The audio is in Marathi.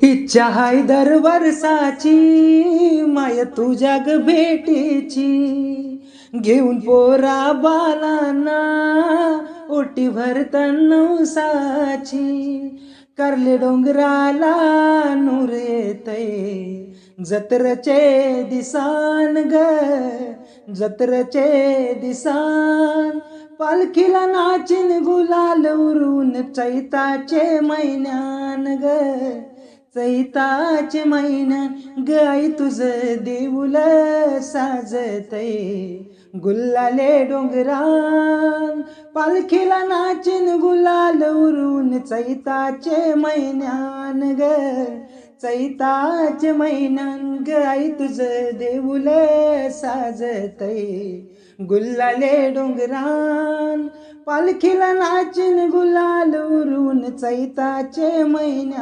इच्छा हाय दर वर्षाची माय तुझ्या ग भेटीची, घेऊन पोरा बालांना ओटी भरतन नवसाची. करले डोंगराला नूर येतय जत्रचे दिसान ग, जत्रचे दिसान. पालखीला नाचिन गुलाल उरून चैताचे महिन्यान ग, चैताचे महिन्यान ग आई तुझं देऊल साजतय गुल्लाले डोंगरान. पालखीला नाचिन गुलाल उरून चैताचे महिन्यान ग, चैताचे महिन्यान ग आई तुझं देऊल साजतय गुल्लाले डोंगरान. पालखीला नाचिन गुलाल उरून चैताचे महिन्यान.